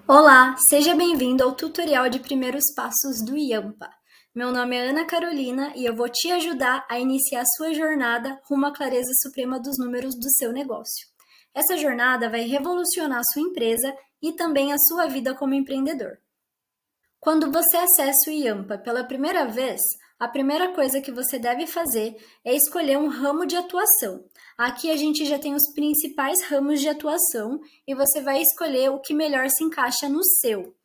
Olá, seja bem-vindo ao tutorial de primeiros passos do Yampa. Meu nome é Ana Carolina e eu vou te ajudar a iniciar sua jornada rumo à clareza suprema dos números do seu negócio. Essa jornada vai revolucionar a sua empresa e também a sua vida como empreendedor. Quando você acessa o Yampa pela primeira vez, a primeira coisa que você deve fazer é escolher um ramo de atuação. Aqui a gente já tem os principais ramos de atuação e você vai escolher o que melhor se encaixa no seu.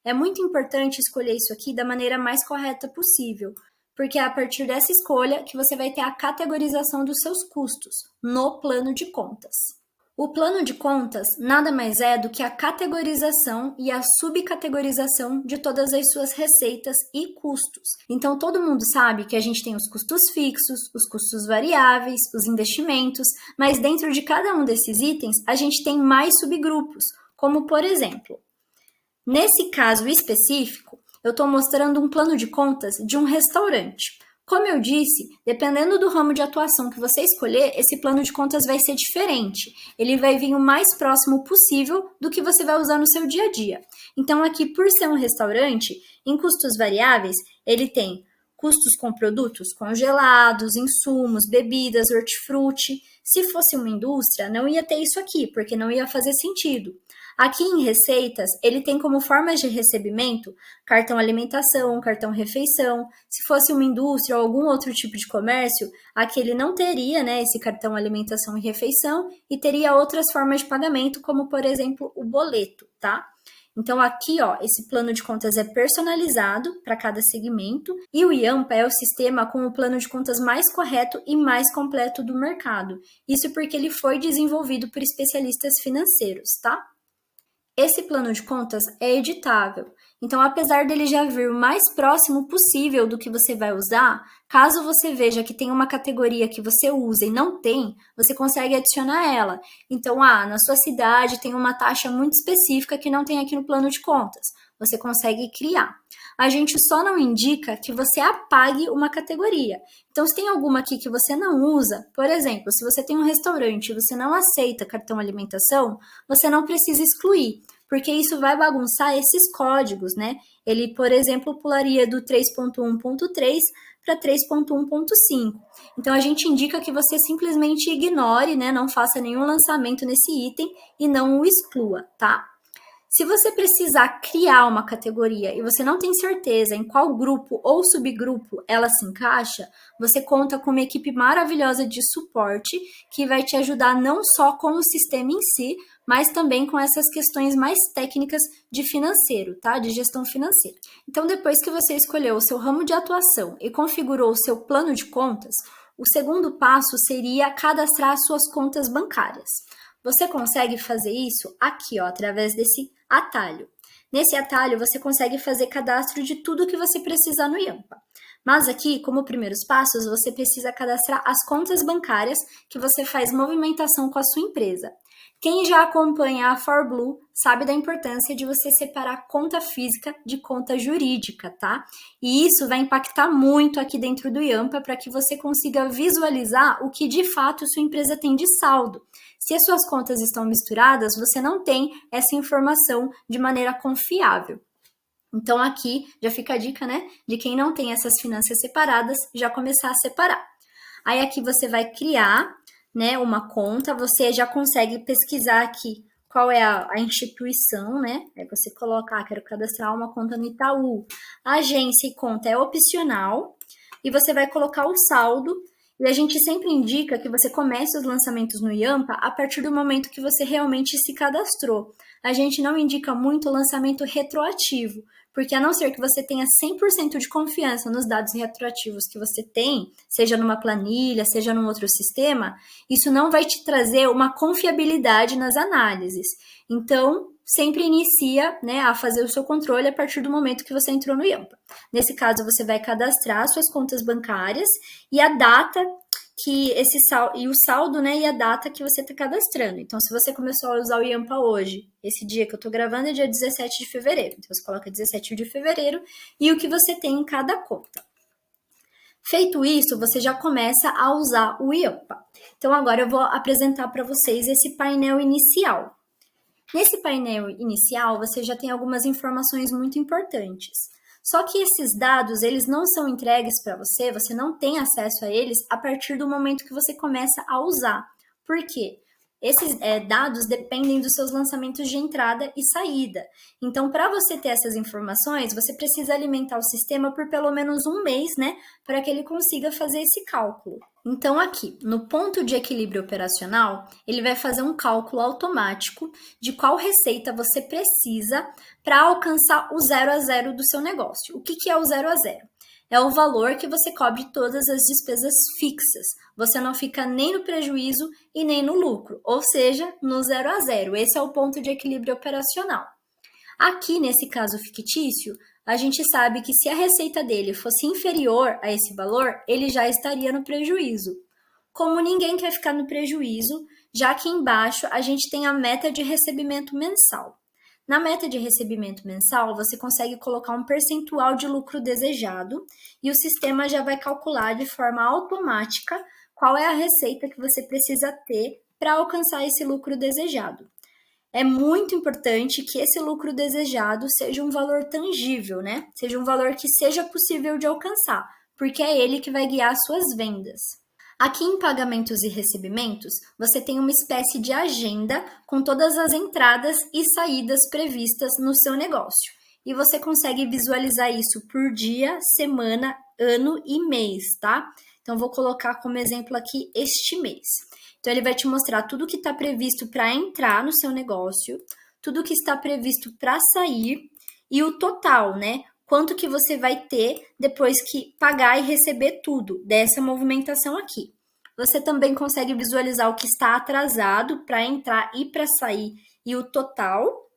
É muito importante escolher isso aqui da maneira mais correta possível, porque é a partir dessa escolha que você vai ter a categorização dos seus custos no plano de contas. O plano de contas nada mais é do que a categorização e a subcategorização de todas as suas receitas e custos. Então, todo mundo sabe que a gente tem os custos fixos, os custos variáveis, os investimentos, mas dentro de cada um desses itens, a gente tem mais subgrupos, como por exemplo, nesse caso específico, eu estou mostrando um plano de contas de um restaurante. Como eu disse, dependendo do ramo de atuação que você escolher, esse plano de contas vai ser diferente. Ele vai vir o mais próximo possível do que você vai usar no seu dia a dia. Então, aqui, por ser um restaurante, em custos variáveis, ele tem custos com produtos congelados, insumos, bebidas, hortifruti. Se fosse uma indústria, não ia ter isso aqui, porque não ia fazer sentido. Aqui em receitas, ele tem como formas de recebimento cartão alimentação, cartão refeição. Se fosse uma indústria ou algum outro tipo de comércio, aqui ele não teria, né, esse cartão alimentação e refeição e teria outras formas de pagamento, como por exemplo o boleto, tá? Então aqui, ó, esse plano de contas é personalizado para cada segmento e o Yampa é o sistema com o plano de contas mais correto e mais completo do mercado. Isso porque ele foi desenvolvido por especialistas financeiros, tá? Esse plano de contas é editável, então apesar dele já vir o mais próximo possível do que você vai usar, caso você veja que tem uma categoria que você usa e não tem, você consegue adicionar ela. Então, na sua cidade tem uma taxa muito específica que não tem aqui no plano de contas. Você consegue criar. A gente só não indica que você apague uma categoria. Então, se tem alguma aqui que você não usa, por exemplo, se você tem um restaurante e você não aceita cartão alimentação, você não precisa excluir, porque isso vai bagunçar esses códigos, né? Ele, por exemplo, pularia do 3.1.3 para 3.1.5. Então, a gente indica que você simplesmente ignore, né? Não faça nenhum lançamento nesse item e não o exclua, tá? Se você precisar criar uma categoria e você não tem certeza em qual grupo ou subgrupo ela se encaixa, você conta com uma equipe maravilhosa de suporte que vai te ajudar não só com o sistema em si, mas também com essas questões mais técnicas de financeiro, tá? De gestão financeira. Então, depois que você escolheu o seu ramo de atuação e configurou o seu plano de contas, o segundo passo seria cadastrar suas contas bancárias. Você consegue fazer isso aqui, ó, através desse atalho. Nesse atalho, você consegue fazer cadastro de tudo que você precisar no Yampa. Mas aqui, como primeiros passos, você precisa cadastrar as contas bancárias que você faz movimentação com a sua empresa. Quem já acompanha a ForBlue sabe da importância de você separar conta física de conta jurídica, tá? E isso vai impactar muito aqui dentro do Yampa para que você consiga visualizar o que de fato sua empresa tem de saldo. Se as suas contas estão misturadas, você não tem essa informação de maneira confiável. Então aqui já fica a dica, né, de quem não tem essas finanças separadas, já começar a separar. Aí aqui você vai criar, né, uma conta, você já consegue pesquisar aqui qual é a instituição, né? Aí você coloca, quero cadastrar uma conta no Itaú. A agência e conta é opcional e você vai colocar o saldo. E a gente sempre indica que você comece os lançamentos no Yampa a partir do momento que você realmente se cadastrou. A gente não indica muito o lançamento retroativo, porque a não ser que você tenha 100% de confiança nos dados retroativos que você tem, seja numa planilha, seja num outro sistema, isso não vai te trazer uma confiabilidade nas análises. Então, sempre inicia, né, a fazer o seu controle a partir do momento que você entrou no Yampa. Nesse caso, você vai cadastrar suas contas bancárias e a data que esse saldo, saldo, né, e a data que você está cadastrando. Então, se você começou a usar o Yampa hoje, esse dia que eu estou gravando é dia 17 de fevereiro. Então, você coloca 17 de fevereiro e o que você tem em cada conta. Feito isso, você já começa a usar o Yampa. Então, agora eu vou apresentar para vocês esse painel inicial. Nesse painel inicial, você já tem algumas informações muito importantes. Só que esses dados, eles não são entregues para você, você não tem acesso a eles a partir do momento que você começa a usar. Por quê? Esses dados dependem dos seus lançamentos de entrada e saída. Então, para você ter essas informações, você precisa alimentar o sistema por pelo menos um mês, né? Para que ele consiga fazer esse cálculo. Então, aqui, no ponto de equilíbrio operacional, ele vai fazer um cálculo automático de qual receita você precisa para alcançar o 0 a 0 do seu negócio. O que é o 0 a 0? É o valor que você cobre todas as despesas fixas. Você não fica nem no prejuízo e nem no lucro, ou seja, no 0 a 0. Esse é o ponto de equilíbrio operacional. Aqui, nesse caso fictício, a gente sabe que se a receita dele fosse inferior a esse valor, ele já estaria no prejuízo. Como ninguém quer ficar no prejuízo, já que embaixo a gente tem a meta de recebimento mensal. Na meta de recebimento mensal, você consegue colocar um percentual de lucro desejado e o sistema já vai calcular de forma automática qual é a receita que você precisa ter para alcançar esse lucro desejado. É muito importante que esse lucro desejado seja um valor tangível, né? Seja um valor que seja possível de alcançar, porque é ele que vai guiar as suas vendas. Aqui em pagamentos e recebimentos, você tem uma espécie de agenda com todas as entradas e saídas previstas no seu negócio. E você consegue visualizar isso por dia, semana, ano e mês, tá? Então, vou colocar como exemplo aqui este mês. Então, ele vai te mostrar tudo que está previsto para entrar no seu negócio, tudo que está previsto para sair e o total, né? Quanto que você vai ter depois que pagar e receber tudo dessa movimentação aqui. Você também consegue visualizar o que está atrasado para entrar e para sair e o total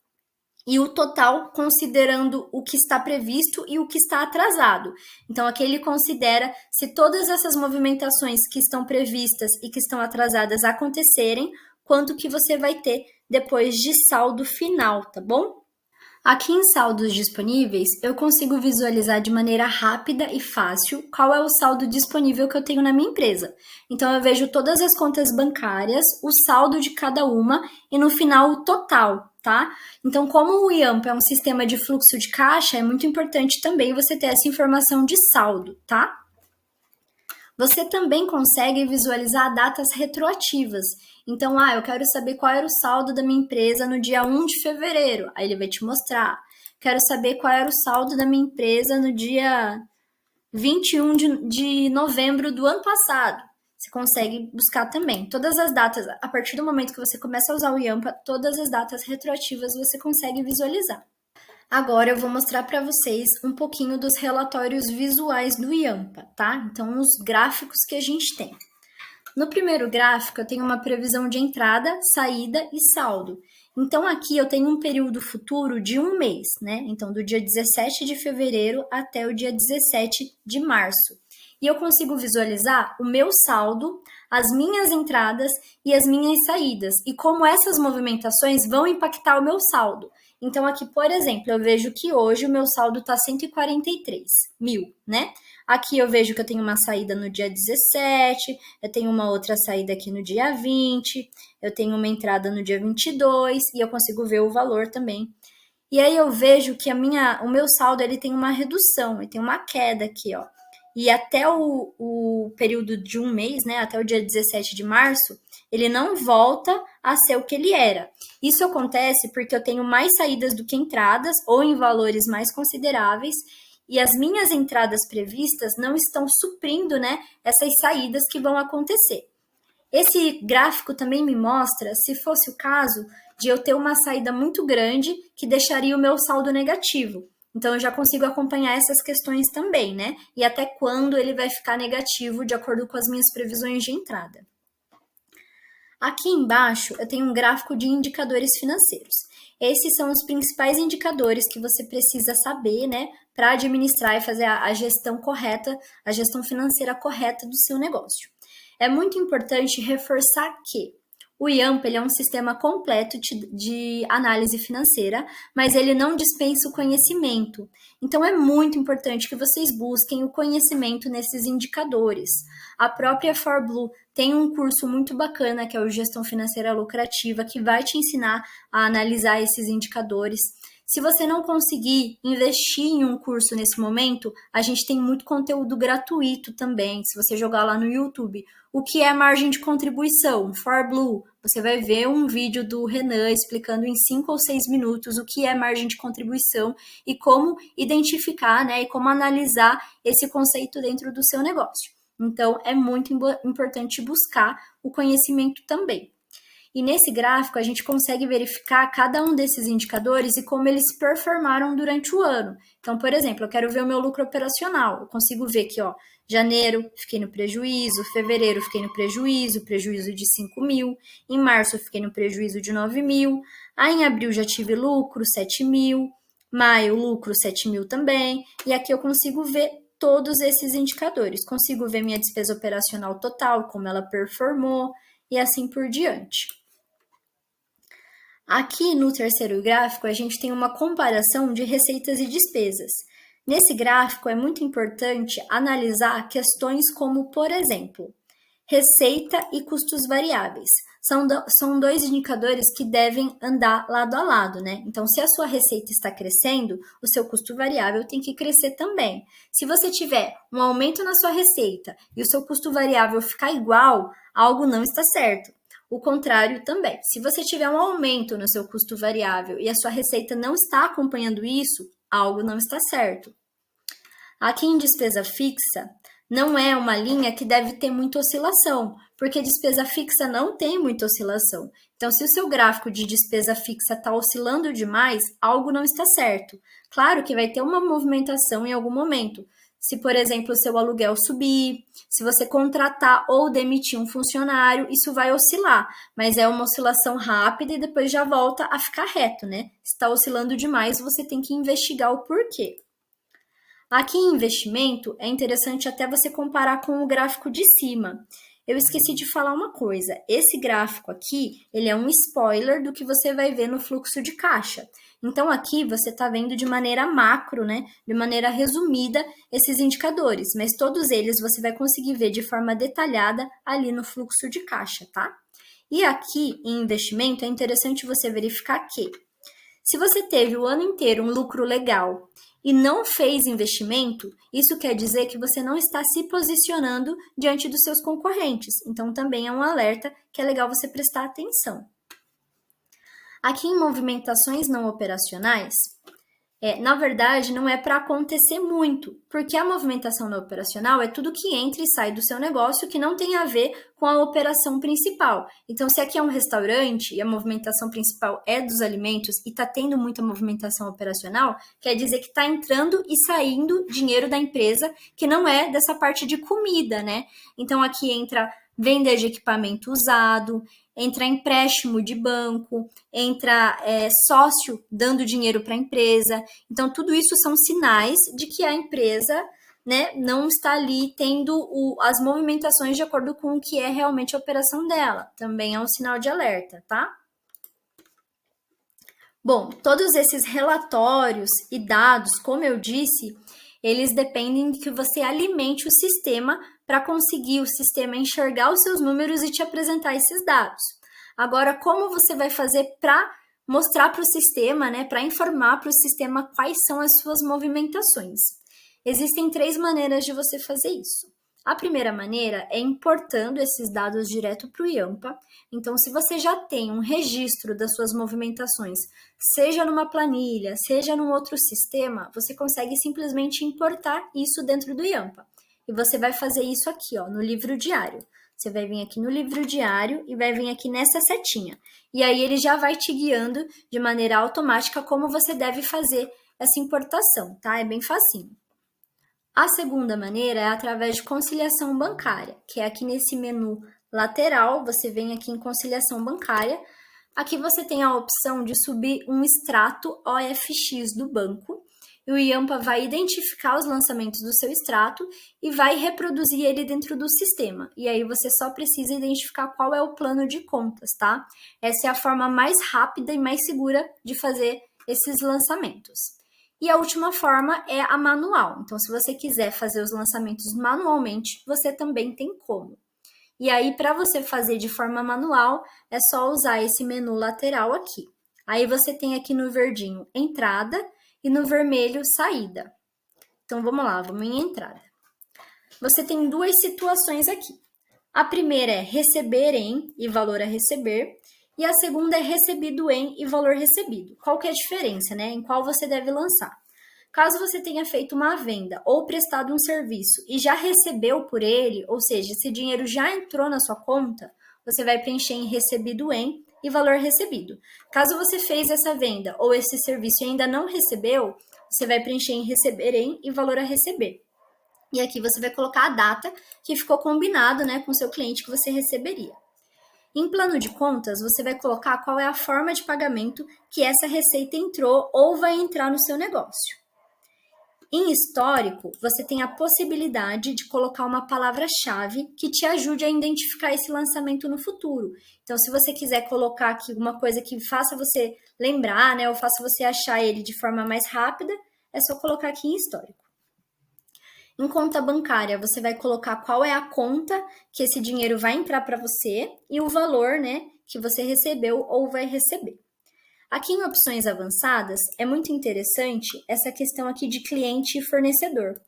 considerando o que está previsto e o que está atrasado. Então, aqui ele considera se todas essas movimentações que estão previstas e que estão atrasadas acontecerem, quanto que você vai ter depois de saldo final, tá bom? Aqui em saldos disponíveis, eu consigo visualizar de maneira rápida e fácil qual é o saldo disponível que eu tenho na minha empresa. Então, eu vejo todas as contas bancárias, o saldo de cada uma e no final o total, tá? Então, como o Yampa é um sistema de fluxo de caixa, é muito importante também você ter essa informação de saldo, tá? Você também consegue visualizar datas retroativas. Então, eu quero saber qual era o saldo da minha empresa no dia 1 de fevereiro. Aí ele vai te mostrar. Quero saber qual era o saldo da minha empresa no dia 21 de novembro do ano passado. Você consegue buscar também. Todas as datas, a partir do momento que você começa a usar o Yampa, todas as datas retroativas você consegue visualizar. Agora eu vou mostrar para vocês um pouquinho dos relatórios visuais do Yampa, tá? Então, os gráficos que a gente tem. No primeiro gráfico, eu tenho uma previsão de entrada, saída e saldo. Então, aqui eu tenho um período futuro de um mês, né? Então, do dia 17 de fevereiro até o dia 17 de março. E eu consigo visualizar o meu saldo, as minhas entradas e as minhas saídas. E como essas movimentações vão impactar o meu saldo. Então, aqui, por exemplo, eu vejo que hoje o meu saldo está 143 mil, né? Aqui eu vejo que eu tenho uma saída no dia 17, eu tenho uma outra saída aqui no dia 20, eu tenho uma entrada no dia 22 e eu consigo ver o valor também. E aí eu vejo que o meu saldo ele tem uma redução, ele tem uma queda aqui, ó. E até o período de um mês, né, até o dia 17 de março, ele não volta a ser o que ele era. Isso acontece porque eu tenho mais saídas do que entradas, ou em valores mais consideráveis, e as minhas entradas previstas não estão suprindo, né, essas saídas que vão acontecer. Esse gráfico também me mostra, se fosse o caso, de eu ter uma saída muito grande que deixaria o meu saldo negativo. Então, eu já consigo acompanhar essas questões também, né? E até quando ele vai ficar negativo de acordo com as minhas previsões de entrada. Aqui embaixo, eu tenho um gráfico de indicadores financeiros. Esses são os principais indicadores que você precisa saber, né? Para administrar e fazer a gestão correta, a gestão financeira correta do seu negócio. É muito importante reforçar que O Yampa ele é um sistema completo de análise financeira, mas ele não dispensa o conhecimento. Então, é muito importante que vocês busquem o conhecimento nesses indicadores. A própria ForBlue tem um curso muito bacana, que é o Gestão Financeira Lucrativa, que vai te ensinar a analisar esses indicadores. Se você não conseguir investir em um curso nesse momento, a gente tem muito conteúdo gratuito também. Se você jogar lá no YouTube, o que é margem de contribuição, ForBlue, você vai ver um vídeo do Renan explicando em 5 ou 6 minutos o que é margem de contribuição e como identificar, né, e como analisar esse conceito dentro do seu negócio. Então, é muito importante buscar o conhecimento também. E nesse gráfico, a gente consegue verificar cada um desses indicadores e como eles performaram durante o ano. Então, por exemplo, eu quero ver o meu lucro operacional. Eu consigo ver que, janeiro fiquei no prejuízo, fevereiro fiquei no prejuízo de 5 mil, em março eu fiquei no prejuízo de 9 mil, aí em abril já tive lucro, 7 mil, maio lucro, 7 mil também, e aqui eu consigo ver todos esses indicadores. Consigo ver minha despesa operacional total, como ela performou, e assim por diante. Aqui no terceiro gráfico, a gente tem uma comparação de receitas e despesas. Nesse gráfico, é muito importante analisar questões como, por exemplo, receita e custos variáveis. São dois indicadores que devem andar lado a lado, né? Então, se a sua receita está crescendo, o seu custo variável tem que crescer também. Se você tiver um aumento na sua receita e o seu custo variável ficar igual, algo não está certo. O contrário também. Se você tiver um aumento no seu custo variável e a sua receita não está acompanhando isso, algo não está certo. Aqui em despesa fixa, não é uma linha que deve ter muita oscilação, porque despesa fixa não tem muita oscilação. Então, se o seu gráfico de despesa fixa está oscilando demais, algo não está certo. Claro que vai ter uma movimentação em algum momento. Se, por exemplo, o seu aluguel subir, se você contratar ou demitir um funcionário, isso vai oscilar, mas é uma oscilação rápida e depois já volta a ficar reto, né? Se está oscilando demais, você tem que investigar o porquê. Aqui em investimento, é interessante até você comparar com o gráfico de cima. Eu esqueci de falar uma coisa, esse gráfico aqui, ele é um spoiler do que você vai ver no fluxo de caixa. Então, aqui você está vendo de maneira macro, né, de maneira resumida, esses indicadores, mas todos eles você vai conseguir ver de forma detalhada ali no fluxo de caixa, tá? E aqui, em investimento, é interessante você verificar que, se você teve o ano inteiro um lucro legal e não fez investimento, isso quer dizer que você não está se posicionando diante dos seus concorrentes. Então, também é um alerta que é legal você prestar atenção. Aqui em movimentações não operacionais, na verdade, não é para acontecer muito, porque a movimentação não operacional é tudo que entra e sai do seu negócio que não tem a ver com a operação principal. Então, se aqui é um restaurante e a movimentação principal é dos alimentos e está tendo muita movimentação operacional, quer dizer que está entrando e saindo dinheiro da empresa que não é dessa parte de comida, né? Então, aqui entra venda de equipamento usado, entra empréstimo de banco, entra sócio dando dinheiro para a empresa. Então, tudo isso são sinais de que a empresa, né, não está ali tendo as movimentações de acordo com o que é realmente a operação dela. Também é um sinal de alerta, tá? Bom, todos esses relatórios e dados, como eu disse, eles dependem de que você alimente o sistema para conseguir o sistema enxergar os seus números e te apresentar esses dados. Agora, como você vai fazer para mostrar para o sistema, né, para informar para o sistema quais são as suas movimentações? Existem 3 maneiras de você fazer isso. A primeira maneira é importando esses dados direto para o Yampa. Então, se você já tem um registro das suas movimentações, seja numa planilha, seja num outro sistema, você consegue simplesmente importar isso dentro do Yampa. E você vai fazer isso aqui, no livro diário. Você vai vir aqui no livro diário e vai vir aqui nessa setinha. E aí ele já vai te guiando de maneira automática como você deve fazer essa importação, tá? É bem facinho. A segunda maneira é através de conciliação bancária, que é aqui nesse menu lateral, você vem aqui em conciliação bancária. Aqui você tem a opção de subir um extrato OFX do banco. e o Yampa vai identificar os lançamentos do seu extrato e vai reproduzir ele dentro do sistema. E aí você só precisa identificar qual é o plano de contas, tá? Essa é a forma mais rápida e mais segura de fazer esses lançamentos. E a última forma é a manual. Então, se você quiser fazer os lançamentos manualmente, você também tem como. E aí, para você fazer de forma manual, é só usar esse menu lateral aqui. Aí você tem aqui no verdinho entrada e no vermelho saída. Então, vamos lá, vamos em entrada. Você tem duas situações aqui. A primeira é receber em e valor a receber. E a segunda é recebido em e valor recebido. Qual que é a diferença, né? Em qual você deve lançar? Caso você tenha feito uma venda ou prestado um serviço e já recebeu por ele, ou seja, esse dinheiro já entrou na sua conta, você vai preencher em recebido em e valor recebido. Caso você fez essa venda ou esse serviço e ainda não recebeu, você vai preencher em receber em e valor a receber. E aqui você vai colocar a data que ficou combinado, né, com o seu cliente que você receberia. Em plano de contas, você vai colocar qual é a forma de pagamento que essa receita entrou ou vai entrar no seu negócio. Em histórico, você tem a possibilidade de colocar uma palavra-chave que te ajude a identificar esse lançamento no futuro. Então, se você quiser colocar aqui alguma coisa que faça você lembrar, né, ou faça você achar ele de forma mais rápida, é só colocar aqui em histórico. Em conta bancária, você vai colocar qual é a conta que esse dinheiro vai entrar para você e o valor, né, que você recebeu ou vai receber. Aqui em opções avançadas, é muito interessante essa questão aqui de cliente e fornecedor.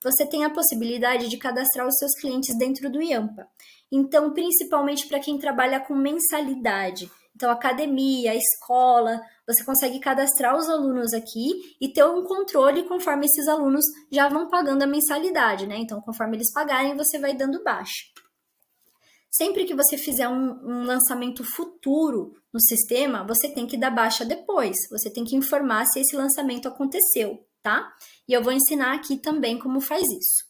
Você tem a possibilidade de cadastrar os seus clientes dentro do Yampa. Então, principalmente para quem trabalha com mensalidade. Então, academia, escola, você consegue cadastrar os alunos aqui e ter um controle conforme esses alunos já vão pagando a mensalidade, né? Então, conforme eles pagarem, você vai dando baixa. Sempre que você fizer um lançamento futuro no sistema, você tem que dar baixa depois. Você tem que informar se esse lançamento aconteceu, tá? E eu vou ensinar aqui também como faz isso.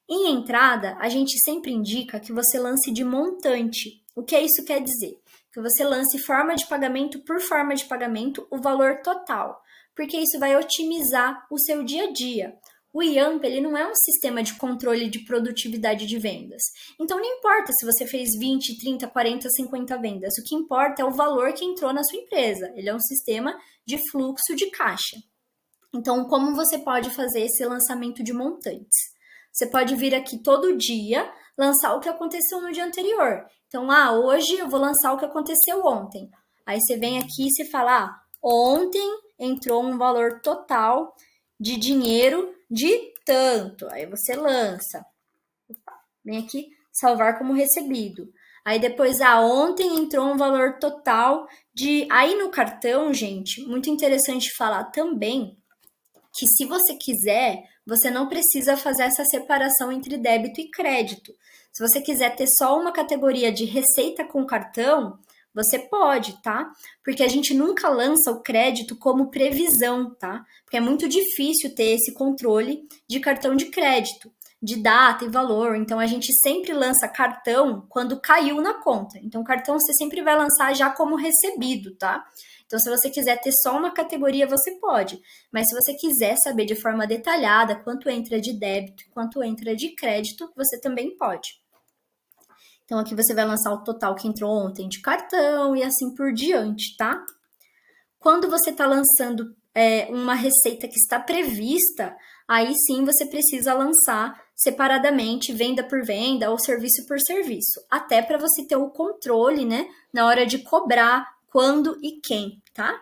Em entrada, a gente sempre indica que você lance de montante. O que isso quer dizer? Que você lance forma de pagamento por forma de pagamento o valor total, porque isso vai otimizar o seu dia a dia. O Yampa, ele não é um sistema de controle de produtividade de vendas. Então, não importa se você fez 20, 30, 40, 50 vendas. O que importa é o valor que entrou na sua empresa. Ele é um sistema de fluxo de caixa. Então, como você pode fazer esse lançamento de montantes? Você pode vir aqui todo dia, lançar o que aconteceu no dia anterior. Então, hoje eu vou lançar o que aconteceu ontem. Aí você vem aqui e você fala, ontem entrou um valor total de dinheiro de tanto. Aí você lança. Vem aqui, salvar como recebido. Aí depois, ontem entrou um valor total de... Aí no cartão, gente, muito interessante falar também que se você quiser, você não precisa fazer essa separação entre débito e crédito. Se você quiser ter só uma categoria de receita com cartão, você pode, tá? Porque a gente nunca lança o crédito como previsão, tá? Porque é muito difícil ter esse controle de cartão de crédito, de data e valor. Então, a gente sempre lança cartão quando caiu na conta. Então, cartão você sempre vai lançar já como recebido, tá? Então, se você quiser ter só uma categoria, você pode. Mas se você quiser saber de forma detalhada quanto entra de débito, quanto entra de crédito, você também pode. Então, aqui você vai lançar o total que entrou ontem de cartão e assim por diante, tá? Quando você está lançando uma receita que está prevista, aí sim você precisa lançar separadamente, venda por venda ou serviço por serviço. Até para você ter o controle, né, na hora de cobrar quando e quem, tá?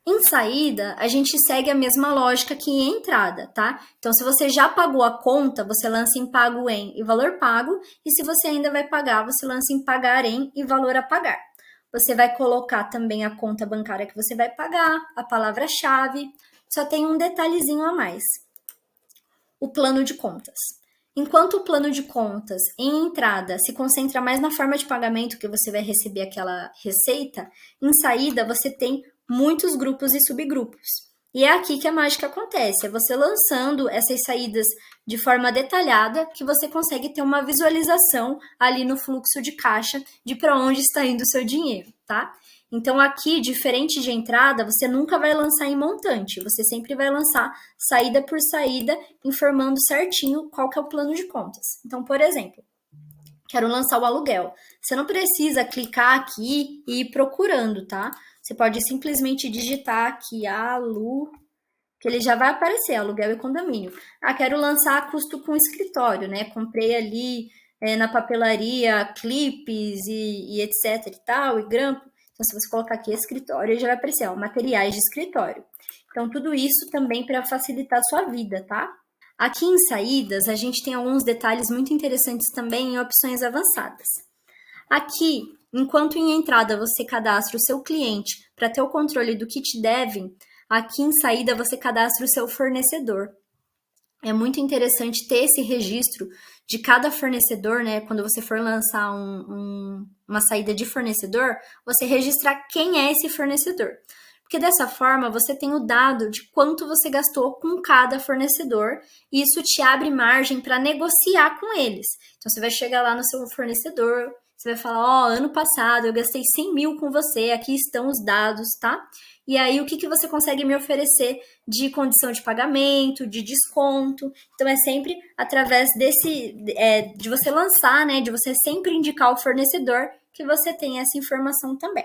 Em saída, a gente segue a mesma lógica que em entrada, tá? Então, se você já pagou a conta, você lança em pago em e valor pago. E se você ainda vai pagar, você lança em pagar em e valor a pagar. Você vai colocar também a conta bancária que você vai pagar, a palavra-chave. Só tem um detalhezinho a mais. O plano de contas. Enquanto o plano de contas em entrada se concentra mais na forma de pagamento que você vai receber aquela receita, em saída você tem muitos grupos e subgrupos. E é aqui que a mágica acontece, é você lançando essas saídas de forma detalhada que você consegue ter uma visualização ali no fluxo de caixa de para onde está indo o seu dinheiro, tá? Então, aqui, diferente de entrada, você nunca vai lançar em montante, você sempre vai lançar saída por saída, informando certinho qual que é o plano de contas. Então, por exemplo, quero lançar o aluguel. Você não precisa clicar aqui e ir procurando, tá? Você pode simplesmente digitar aqui que ele já vai aparecer, aluguel e condomínio. Ah, quero lançar custo com escritório, né? Comprei ali na papelaria clipes e etc e tal, e grampo. Então, se você colocar aqui escritório, ele já vai aparecer, ó, materiais de escritório. Então, tudo isso também para facilitar a sua vida, tá? Aqui em saídas, a gente tem alguns detalhes muito interessantes também em opções avançadas. Aqui, enquanto em entrada você cadastra o seu cliente para ter o controle do que te devem, aqui em saída você cadastra o seu fornecedor. É muito interessante ter esse registro de cada fornecedor, né? Quando você for lançar uma saída de fornecedor, você registrar quem é esse fornecedor. Porque dessa forma você tem o dado de quanto você gastou com cada fornecedor e isso te abre margem para negociar com eles. Então você vai chegar lá no seu fornecedor, você vai falar, ó, ano passado eu gastei 100 mil com você, aqui estão os dados, tá? E aí, o que você consegue me oferecer de condição de pagamento, de desconto? Então, é sempre através de você lançar, né? De você sempre indicar o fornecedor que você tem essa informação também.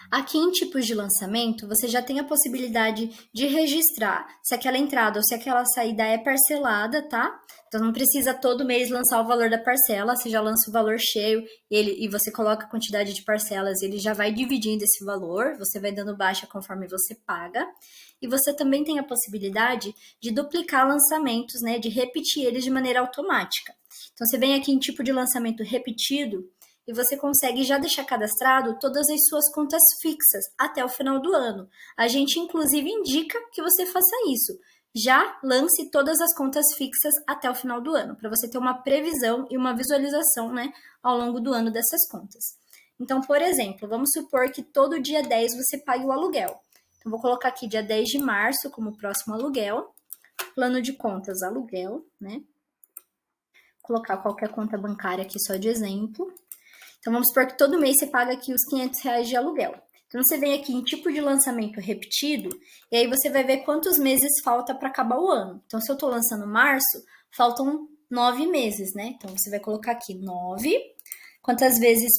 Aqui em tipos de lançamento, você já tem a possibilidade de registrar se aquela entrada ou se aquela saída é parcelada, tá? Então não precisa todo mês lançar o valor da parcela, você já lança o valor cheio e você coloca a quantidade de parcelas, ele já vai dividindo esse valor, você vai dando baixa conforme você paga. E você também tem a possibilidade de duplicar lançamentos, né? De repetir eles de maneira automática. Então você vem aqui em tipo de lançamento repetido, e você consegue já deixar cadastrado todas as suas contas fixas até o final do ano. A gente, inclusive, indica que você faça isso. Já lance todas as contas fixas até o final do ano, para você ter uma previsão e uma visualização, né, ao longo do ano dessas contas. Então, por exemplo, vamos supor que todo dia 10 você pague o aluguel. Então, vou colocar aqui dia 10 de março como próximo aluguel. Plano de contas, aluguel, né? Vou colocar qualquer conta bancária aqui só de exemplo. Então, vamos supor que todo mês você paga aqui os R$500 de aluguel. Então, você vem aqui em tipo de lançamento repetido, e aí você vai ver quantos meses falta para acabar o ano. Então, se eu estou lançando março, faltam 9 meses, né? Então, você vai colocar aqui 9, quantas vezes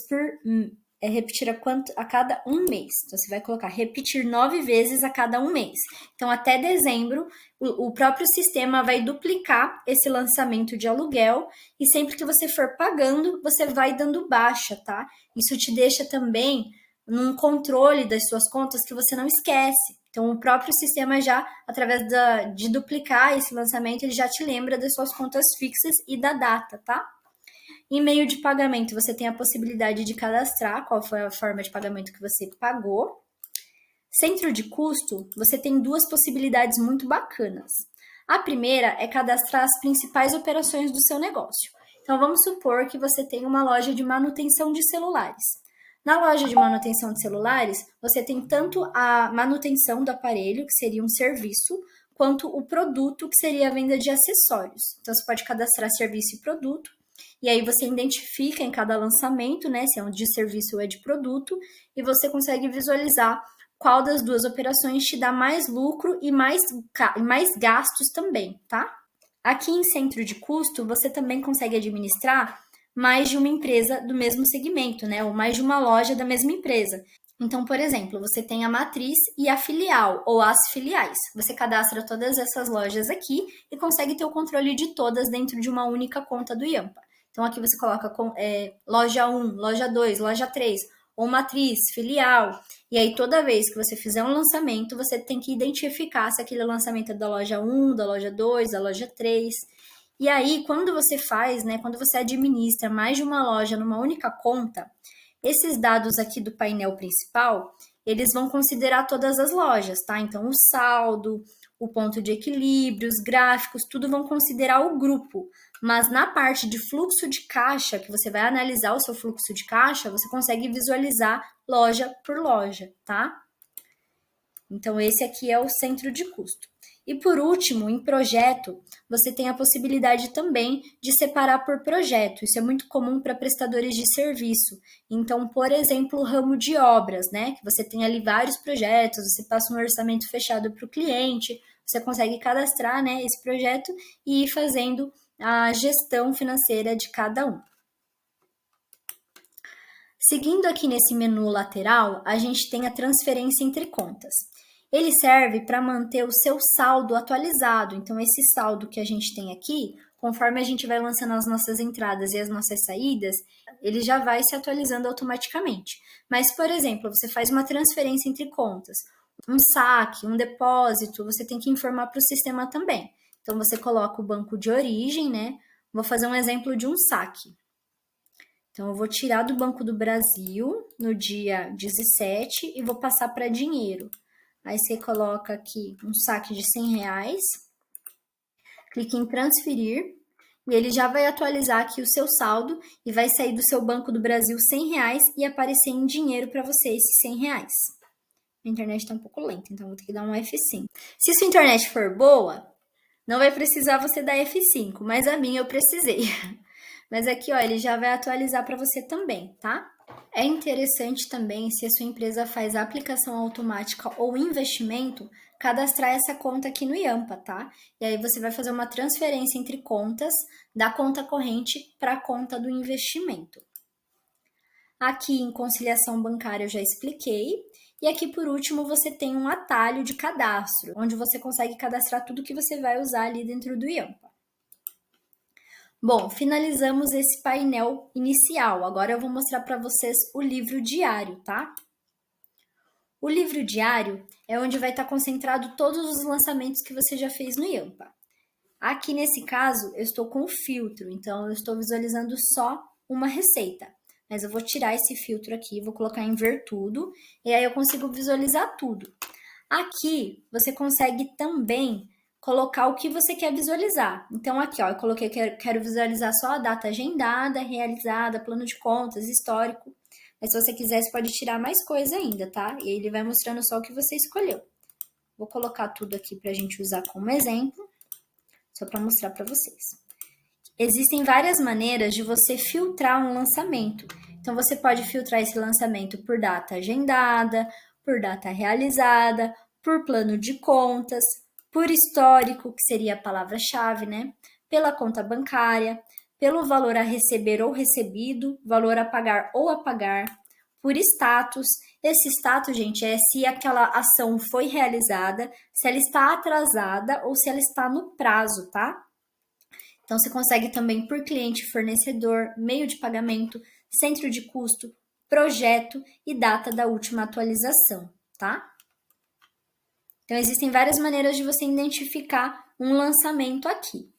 repetir a cada um mês. Então, você vai colocar repetir 9 vezes a cada um mês. Então, até dezembro, o próprio sistema vai duplicar esse lançamento de aluguel e sempre que você for pagando, você vai dando baixa, tá? Isso te deixa também num controle das suas contas que você não esquece. Então, o próprio sistema já, através de duplicar esse lançamento, ele já te lembra das suas contas fixas e da data, tá? Em meio de pagamento, você tem a possibilidade de cadastrar qual foi a forma de pagamento que você pagou. Centro de custo, você tem duas possibilidades muito bacanas. A primeira é cadastrar as principais operações do seu negócio. Então, vamos supor que você tem uma loja de manutenção de celulares. Na loja de manutenção de celulares, você tem tanto a manutenção do aparelho, que seria um serviço, quanto o produto, que seria a venda de acessórios. Então, você pode cadastrar serviço e produto. E aí você identifica em cada lançamento, né, se é um de serviço ou é de produto, e você consegue visualizar qual das duas operações te dá mais lucro e mais gastos também, tá? Aqui em centro de custo, você também consegue administrar mais de uma empresa do mesmo segmento, né, ou mais de uma loja da mesma empresa. Então, por exemplo, você tem a matriz e a filial, ou as filiais. Você cadastra todas essas lojas aqui e consegue ter o controle de todas dentro de uma única conta do Yampa. Então, aqui você coloca loja 1, loja 2, loja 3, ou matriz, filial. E aí, toda vez que você fizer um lançamento, você tem que identificar se aquele lançamento é da loja 1, da loja 2, da loja 3. E aí, quando você faz, né, quando você administra mais de uma loja numa única conta, esses dados aqui do painel principal, eles vão considerar todas as lojas, tá? Então, o saldo, o ponto de equilíbrio, os gráficos, tudo vão considerar o grupo. Mas na parte de fluxo de caixa, que você vai analisar o seu fluxo de caixa, você consegue visualizar loja por loja, tá? Então, esse aqui é o centro de custo. E por último, em projeto, você tem a possibilidade também de separar por projeto. Isso é muito comum para prestadores de serviço. Então, por exemplo, o ramo de obras, né? Que você tem ali vários projetos, você passa um orçamento fechado para o cliente, você consegue cadastrar, né, esse projeto e ir fazendo a gestão financeira de cada um. Seguindo aqui nesse menu lateral, a gente tem a transferência entre contas. Ele serve para manter o seu saldo atualizado. Então, esse saldo que a gente tem aqui, conforme a gente vai lançando as nossas entradas e as nossas saídas, ele já vai se atualizando automaticamente. Mas, por exemplo, você faz uma transferência entre contas, um saque, um depósito, você tem que informar para o sistema também. Então, você coloca o banco de origem, né? Vou fazer um exemplo de um saque. Então, eu vou tirar do Banco do Brasil no dia 17 e vou passar para dinheiro. Aí você coloca aqui um saque de R$100, clique em transferir e ele já vai atualizar aqui o seu saldo e vai sair do seu Banco do Brasil R$100 e aparecer em dinheiro para você esses R$100. A internet está um pouco lenta, então vou ter que dar um F5. Se sua internet for boa, não vai precisar você dar F5, mas a minha eu precisei. Mas aqui, ó, ele já vai atualizar para você também, tá? É interessante também, se a sua empresa faz aplicação automática ou investimento, cadastrar essa conta aqui no Yampa, tá? E aí você vai fazer uma transferência entre contas, da conta corrente para a conta do investimento. Aqui em conciliação bancária eu já expliquei. E aqui por último você tem um atalho de cadastro, onde você consegue cadastrar tudo que você vai usar ali dentro do Yampa. Bom, finalizamos esse painel inicial. Agora eu vou mostrar para vocês o livro diário, tá? O livro diário é onde vai estar concentrado todos os lançamentos que você já fez no Yampa. Aqui nesse caso, eu estou com o filtro, então eu estou visualizando só uma receita. Mas eu vou tirar esse filtro aqui, vou colocar em ver tudo, e aí eu consigo visualizar tudo. Aqui, você consegue também colocar o que você quer visualizar. Então, aqui, ó, eu coloquei que quero visualizar só a data agendada, realizada, plano de contas, histórico. Mas se você quiser, você pode tirar mais coisa ainda, tá? E ele vai mostrando só o que você escolheu. Vou colocar tudo aqui pra gente usar como exemplo, só para mostrar para vocês. Existem várias maneiras de você filtrar um lançamento. Então, você pode filtrar esse lançamento por data agendada, por data realizada, por plano de contas, por histórico, que seria a palavra-chave, né? Pela conta bancária, pelo valor a receber ou recebido, valor a pagar ou a pagar, por status. Esse status, gente, é se aquela ação foi realizada, se ela está atrasada ou se ela está no prazo, tá? Então, você consegue também por cliente, fornecedor, meio de pagamento, centro de custo, projeto e data da última atualização, tá? Então, existem várias maneiras de você identificar um lançamento aqui.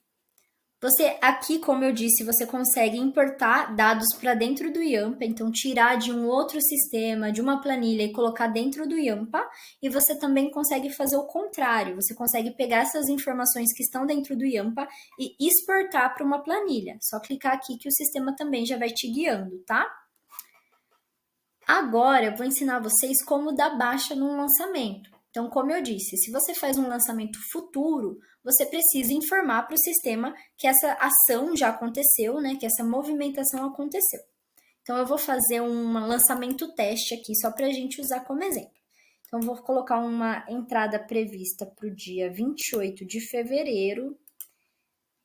Você, aqui, como eu disse, você consegue importar dados para dentro do Yampa, então tirar de um outro sistema, de uma planilha e colocar dentro do Yampa, e você também consegue fazer o contrário, você consegue pegar essas informações que estão dentro do Yampa e exportar para uma planilha. Só clicar aqui que o sistema também já vai te guiando, tá? Agora eu vou ensinar vocês como dar baixa num lançamento. Então, como eu disse, se você faz um lançamento futuro, você precisa informar para o sistema que essa ação já aconteceu, né? Que essa movimentação aconteceu. Então, eu vou fazer um lançamento teste aqui, só para a gente usar como exemplo. Então, eu vou colocar uma entrada prevista para o dia 28 de fevereiro.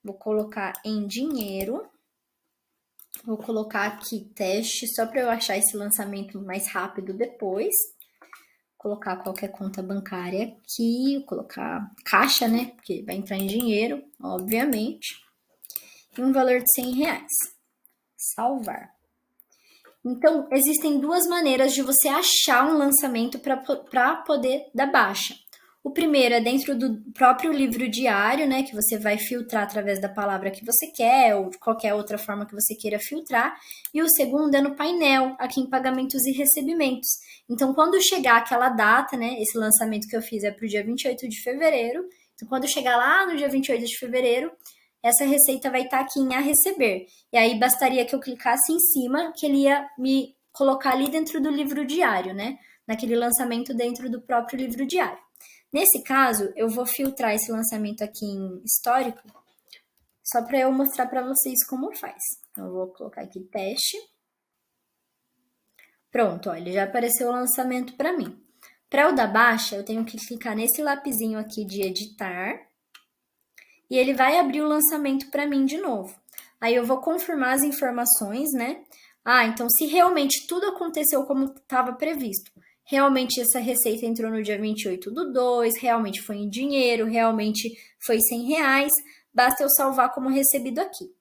Vou colocar em dinheiro. Vou colocar aqui teste, só para eu achar esse lançamento mais rápido depois. Colocar qualquer conta bancária aqui, colocar caixa, né? Porque vai entrar em dinheiro, obviamente. E um valor de R$100. Salvar. Então, existem duas maneiras de você achar um lançamento para poder dar baixa. O primeiro é dentro do próprio livro diário, né? Que você vai filtrar através da palavra que você quer ou de qualquer outra forma que você queira filtrar. E o segundo é no painel, aqui em pagamentos e recebimentos. Então, quando chegar aquela data, né? Esse lançamento que eu fiz é para o dia 28 de fevereiro. Então, quando chegar lá no dia 28 de fevereiro, essa receita vai estar aqui em a receber. E aí, bastaria que eu clicasse em cima, que ele ia me colocar ali dentro do livro diário, né? Naquele lançamento dentro do próprio livro diário. Nesse caso, eu vou filtrar esse lançamento aqui em histórico, só para eu mostrar para vocês como faz. Então, eu vou colocar aqui teste. Pronto, olha, já apareceu o lançamento para mim. Para o da baixa, eu tenho que clicar nesse lapisinho aqui de editar. E ele vai abrir o lançamento para mim de novo. Aí eu vou confirmar as informações, né? Então se realmente tudo aconteceu como estava previsto, realmente essa receita entrou no dia 28/2, realmente foi em dinheiro, realmente foi R$100, basta eu salvar como recebido aqui.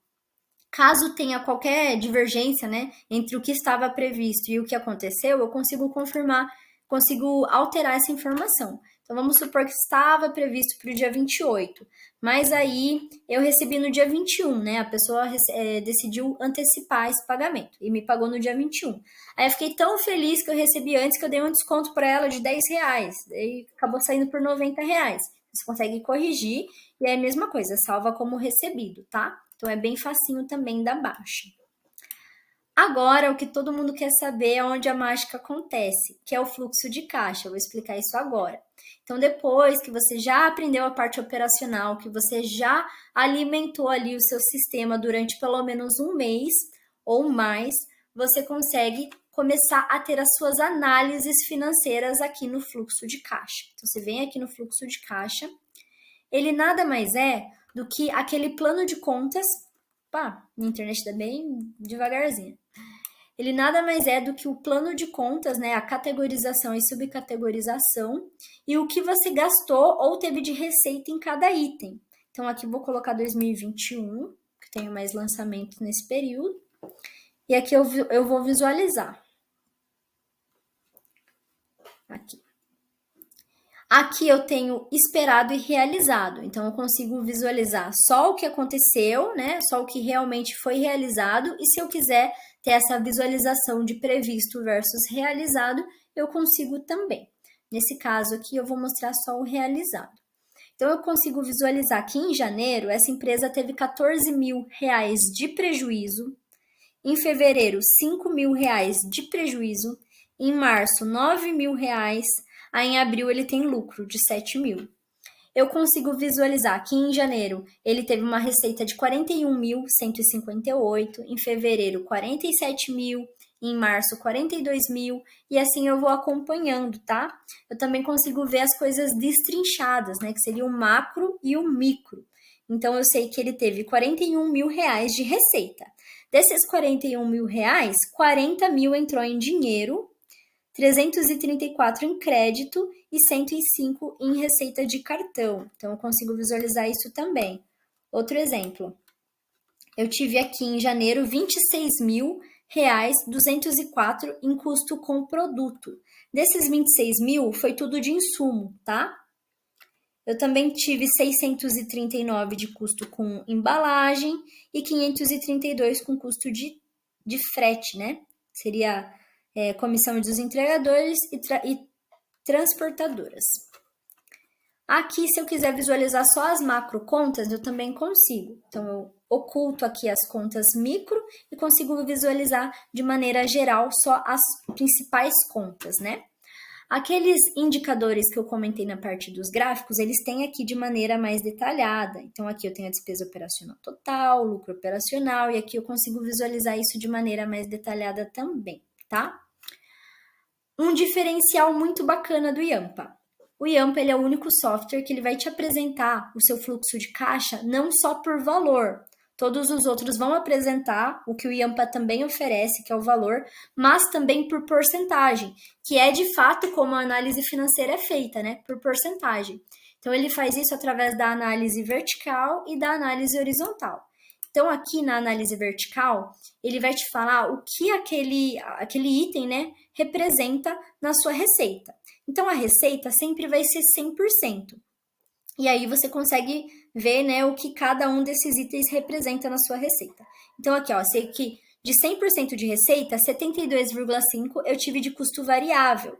Caso tenha qualquer divergência, né, entre o que estava previsto e o que aconteceu, eu consigo confirmar, consigo alterar essa informação. Então, vamos supor que estava previsto para o dia 28, mas aí eu recebi no dia 21, né? A pessoa decidiu antecipar esse pagamento e me pagou no dia 21. Aí eu fiquei tão feliz que eu recebi antes que eu dei um desconto para ela de R$10, daí acabou saindo por R$90. Você consegue corrigir e é a mesma coisa, salva como recebido, tá? Então, é bem facinho também da baixa. Agora, o que todo mundo quer saber é onde a mágica acontece, que é o fluxo de caixa. Eu vou explicar isso agora. Então, depois que você já aprendeu a parte operacional, que você já alimentou ali o seu sistema durante pelo menos um mês ou mais, você consegue começar a ter as suas análises financeiras aqui no fluxo de caixa. Então, você vem aqui no fluxo de caixa, ele nada mais é do que aquele plano de contas. Minha internet está bem devagarzinho. Ele nada mais é do que o plano de contas, né? A categorização e subcategorização e o que você gastou ou teve de receita em cada item. Então, aqui vou colocar 2021, que tenho mais lançamento nesse período. E aqui eu vou visualizar. Aqui eu tenho esperado e realizado, então eu consigo visualizar só o que aconteceu, né? Só o que realmente foi realizado, e se eu quiser ter essa visualização de previsto versus realizado, eu consigo também. Nesse caso aqui, eu vou mostrar só o realizado. Então, eu consigo visualizar que em janeiro, essa empresa teve R$14 mil de prejuízo, em fevereiro, R$5 mil de prejuízo, em março, R$9 mil, aí em abril ele tem lucro de 7 mil. Eu consigo visualizar que em janeiro ele teve uma receita de 41.158, em fevereiro 47 mil, em março 42 mil, e assim eu vou acompanhando, tá? Eu também consigo ver as coisas destrinchadas, né? Que seria o macro e o micro. Então eu sei que ele teve 41 mil reais de receita. Desses 41 mil reais, 40 mil entrou em dinheiro, 334 em crédito e 105 em receita de cartão. Então, eu consigo visualizar isso também. Outro exemplo. Eu tive aqui em janeiro 26 mil reais, 204 em custo com produto. Desses 26 mil, foi tudo de insumo, tá? Eu também tive 639 de custo com embalagem e 532 com custo de frete, né? Seria comissão dos entregadores e transportadoras. Aqui, se eu quiser visualizar só as macro contas, eu também consigo. Então, eu oculto aqui as contas micro e consigo visualizar de maneira geral só as principais contas, né? Aqueles indicadores que eu comentei na parte dos gráficos, eles têm aqui de maneira mais detalhada. Então, aqui eu tenho a despesa operacional total, lucro operacional, e aqui eu consigo visualizar isso de maneira mais detalhada também, tá? Um diferencial muito bacana do Yampa. O Yampa, ele é o único software que ele vai te apresentar o seu fluxo de caixa não só por valor. Todos os outros vão apresentar o que o Yampa também oferece, que é o valor, mas também por porcentagem, que é de fato como a análise financeira é feita, né? Por porcentagem. Então, ele faz isso através da análise vertical e da análise horizontal. Então, aqui na análise vertical, ele vai te falar o que aquele item, né, representa na sua receita. Então, a receita sempre vai ser 100%. E aí, você consegue ver, né, o que cada um desses itens representa na sua receita. Então, aqui, ó, sei que de 100% de receita, 72,5% eu tive de custo variável.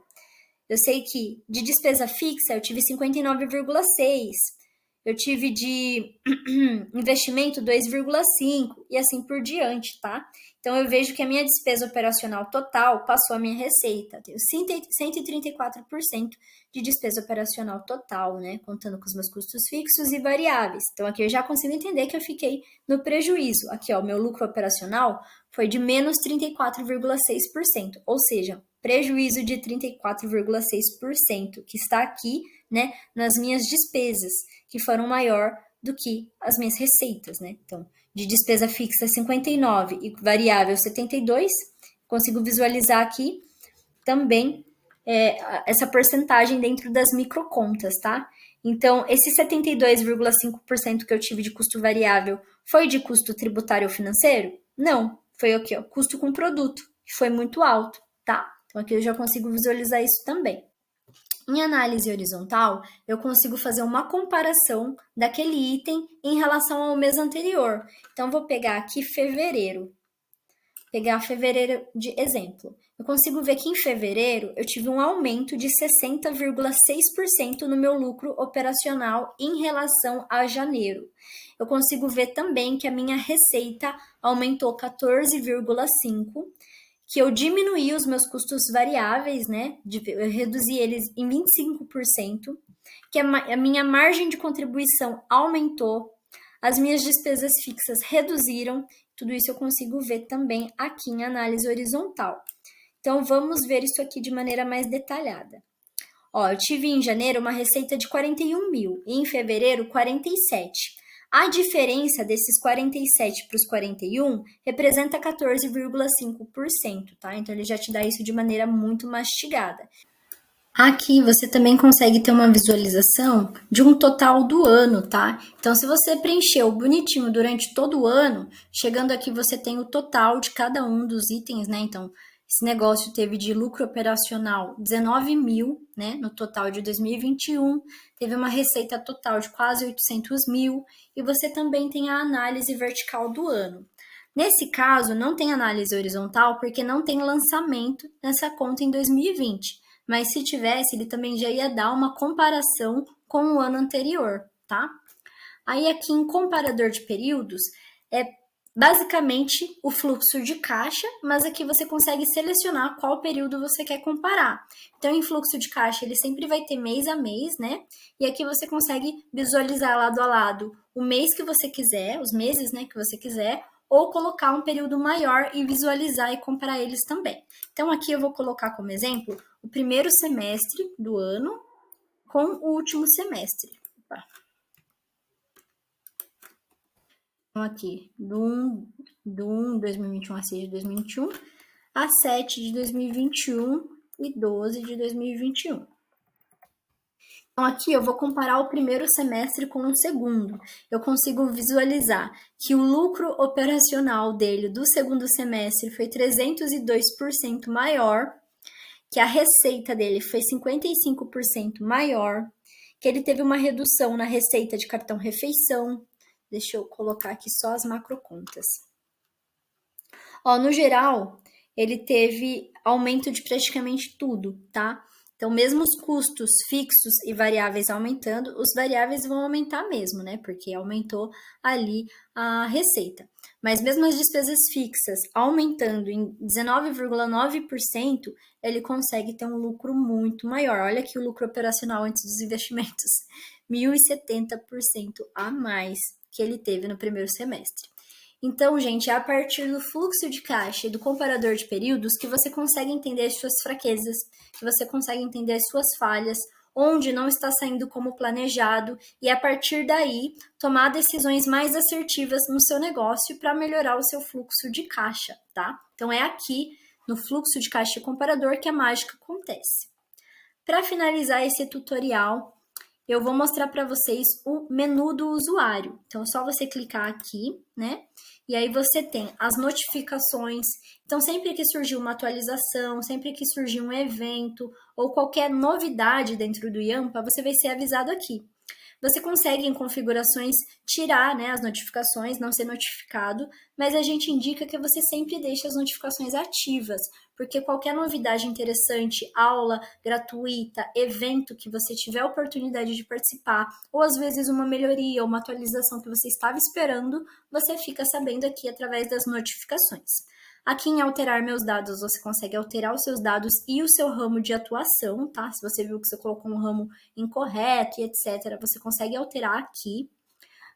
Eu sei que de despesa fixa, eu tive 59,6%. eu tive de investimento 2,5 e assim por diante, tá? Então, eu vejo que a minha despesa operacional total passou a minha receita. Tenho 134% de despesa operacional total, né? Contando com os meus custos fixos e variáveis. Então, aqui eu já consigo entender que eu fiquei no prejuízo. Aqui, ó, meu lucro operacional foi de menos 34,6%, ou seja, prejuízo de 34,6%, que está aqui, né, nas minhas despesas, que foram maior do que as minhas receitas, né? Então, de despesa fixa 59 e variável 72, consigo visualizar aqui também essa porcentagem dentro das microcontas, tá? Então, esse 72,5% que eu tive de custo variável foi de custo tributário ou financeiro? Não, foi o quê? Custo com produto, que foi muito alto, tá? Então, aqui eu já consigo visualizar isso também. Em análise horizontal, eu consigo fazer uma comparação daquele item em relação ao mês anterior. Então, vou pegar aqui fevereiro. Pegar fevereiro de exemplo. Eu consigo ver que em fevereiro eu tive um aumento de 60,6% no meu lucro operacional em relação a janeiro. Eu consigo ver também que a minha receita aumentou 14,5%, que eu diminuí os meus custos variáveis, né? Eu reduzi eles em 25%, que a minha margem de contribuição aumentou, as minhas despesas fixas reduziram, tudo isso eu consigo ver também aqui em análise horizontal. Então, vamos ver isso aqui de maneira mais detalhada. Ó, eu tive em janeiro uma receita de 41 mil e em fevereiro 47. A diferença desses 47 para os 41 representa 14,5%, tá? Então, ele já te dá isso de maneira muito mastigada. Aqui você também consegue ter uma visualização de um total do ano, tá? Então, se você preencheu bonitinho durante todo o ano, chegando aqui você tem o total de cada um dos itens, né? Então, esse negócio teve de lucro operacional 19 mil, né? No total de 2021, teve uma receita total de quase 800 mil, e você também tem a análise vertical do ano. Nesse caso, não tem análise horizontal porque não tem lançamento nessa conta em 2020. Mas se tivesse, ele também já ia dar uma comparação com o ano anterior, tá? Aí aqui em comparador de períodos, é basicamente o fluxo de caixa, mas aqui você consegue selecionar qual período você quer comparar. Então, em fluxo de caixa, ele sempre vai ter mês a mês, né? E aqui você consegue visualizar lado a lado o mês que você quiser, os meses, né, que você quiser, ou colocar um período maior e visualizar e comparar eles também. Então, aqui eu vou colocar como exemplo o primeiro semestre do ano com o último semestre. Opa. Então, aqui, do 1 de 2021 a 6 de 2021, a 7 de 2021 e 12 de 2021. Então, aqui eu vou comparar o primeiro semestre com o segundo. Eu consigo visualizar que o lucro operacional dele do segundo semestre foi 302% maior, que a receita dele foi 55% maior, que ele teve uma redução na receita de cartão refeição. Deixa eu colocar aqui só as macrocontas. Ó, no geral, ele teve aumento de praticamente tudo, tá? Então, mesmo os custos fixos e variáveis aumentando, os variáveis vão aumentar mesmo, né? Porque aumentou ali a receita. Mas mesmo as despesas fixas aumentando em 19,9%, ele consegue ter um lucro muito maior. Olha aqui o lucro operacional antes dos investimentos, 1.070% a mais que ele teve no primeiro semestre. Então, gente, é a partir do fluxo de caixa e do comparador de períodos que você consegue entender as suas fraquezas, que você consegue entender as suas falhas, onde não está saindo como planejado, e a partir daí tomar decisões mais assertivas no seu negócio para melhorar o seu fluxo de caixa, tá? Então, é aqui no fluxo de caixa e comparador que a mágica acontece. Para finalizar esse tutorial, eu vou mostrar para vocês o menu do usuário. Então, é só você clicar aqui né? E aí você tem as notificações. Então, sempre que surgir uma atualização, sempre que surgir um evento ou qualquer novidade dentro do Yampa, você vai ser avisado aqui. Você consegue em configurações tirar, né, as notificações, não ser notificado, mas a gente indica que você sempre deixe as notificações ativas, porque qualquer novidade interessante, aula gratuita, evento que você tiver a oportunidade de participar, ou às vezes uma melhoria ou uma atualização que você estava esperando, você fica sabendo aqui através das notificações. Aqui em alterar meus dados, você consegue alterar os seus dados e o seu ramo de atuação, tá? Se você viu que você colocou um ramo incorreto e etc., você consegue alterar aqui.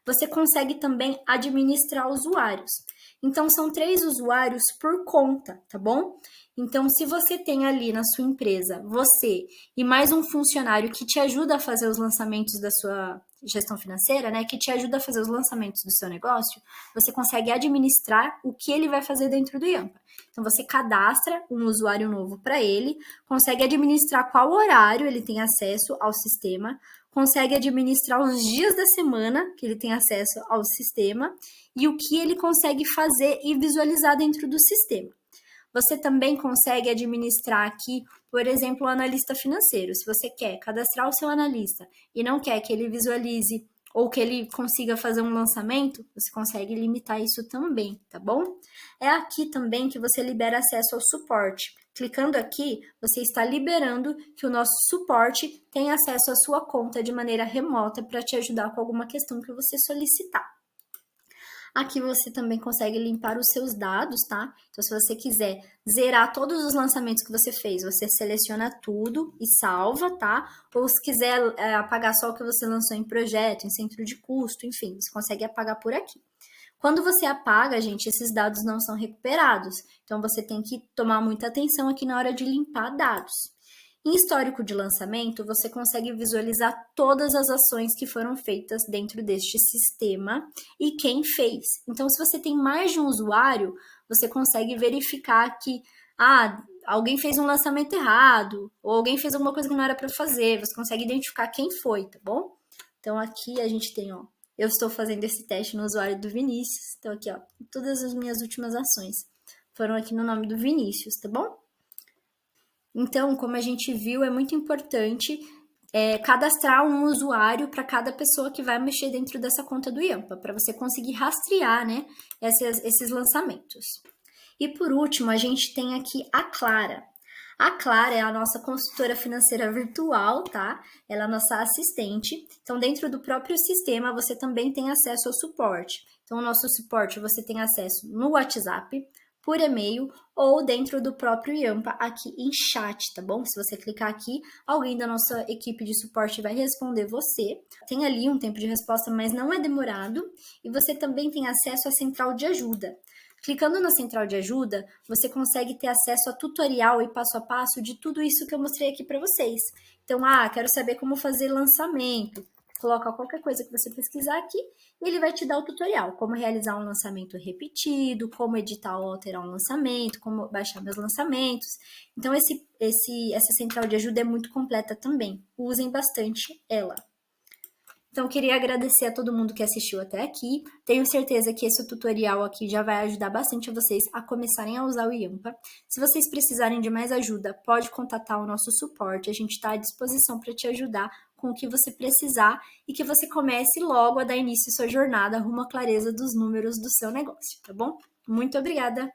Você consegue também administrar usuários. Então, são 3 usuários por conta, tá bom? Então, se você tem ali na sua empresa, você e mais um funcionário que te ajuda a fazer os lançamentos da sua gestão financeira, né, que te ajuda a fazer os lançamentos do seu negócio, você consegue administrar o que ele vai fazer dentro do Yampa. Então, você cadastra um usuário novo para ele, consegue administrar qual horário ele tem acesso ao sistema, consegue administrar os dias da semana que ele tem acesso ao sistema e o que ele consegue fazer e visualizar dentro do sistema. Você também consegue administrar aqui, por exemplo, o analista financeiro. Se você quer cadastrar o seu analista e não quer que ele visualize ou que ele consiga fazer um lançamento, você consegue limitar isso também, tá bom? É aqui também que você libera acesso ao suporte. Clicando aqui, você está liberando que o nosso suporte tenha acesso à sua conta de maneira remota para te ajudar com alguma questão que você solicitar. Aqui você também consegue limpar os seus dados, tá? Então, se você quiser zerar todos os lançamentos que você fez, você seleciona tudo e salva, tá? Ou se quiser apagar só o que você lançou em projeto, em centro de custo, enfim, você consegue apagar por aqui. Quando você apaga, gente, esses dados não são recuperados. Então, você tem que tomar muita atenção aqui na hora de limpar dados. Em histórico de lançamento, você consegue visualizar todas as ações que foram feitas dentro deste sistema e quem fez. Então, se você tem mais de um usuário, você consegue verificar que alguém fez um lançamento errado, ou alguém fez alguma coisa que não era para fazer. Você consegue identificar quem foi, tá bom? Então, aqui a gente tem, ó, eu estou fazendo esse teste no usuário do Vinícius. Então, aqui, ó, todas as minhas últimas ações foram aqui no nome do Vinícius, tá bom? Então, como a gente viu, é muito importante cadastrar um usuário para cada pessoa que vai mexer dentro dessa conta do Yampa, para você conseguir rastrear, né, esses lançamentos. E por último, a gente tem aqui a Clara. A Clara é a nossa consultora financeira virtual, tá? Ela é a nossa assistente. Então, dentro do próprio sistema, você também tem acesso ao suporte. Então, o nosso suporte você tem acesso no WhatsApp, por e-mail ou dentro do próprio Yampa aqui em chat, tá bom? Se você clicar aqui, alguém da nossa equipe de suporte vai responder você. Tem ali um tempo de resposta, mas não é demorado. E você também tem acesso à central de ajuda. Clicando na central de ajuda, você consegue ter acesso a tutorial e passo a passo de tudo isso que eu mostrei aqui para vocês. Então, quero saber como fazer lançamento. Coloca qualquer coisa que você pesquisar aqui e ele vai te dar o tutorial. Como realizar um lançamento repetido, como editar ou alterar um lançamento, como baixar meus lançamentos. Então, essa central de ajuda é muito completa também. Usem bastante ela. Então, queria agradecer a todo mundo que assistiu até aqui. Tenho certeza que esse tutorial aqui já vai ajudar bastante vocês a começarem a usar o Yampa. Se vocês precisarem de mais ajuda, pode contatar o nosso suporte. A gente está à disposição para te ajudar com o que você precisar e que você comece logo a dar início à sua jornada rumo à clareza dos números do seu negócio, tá bom? Muito obrigada!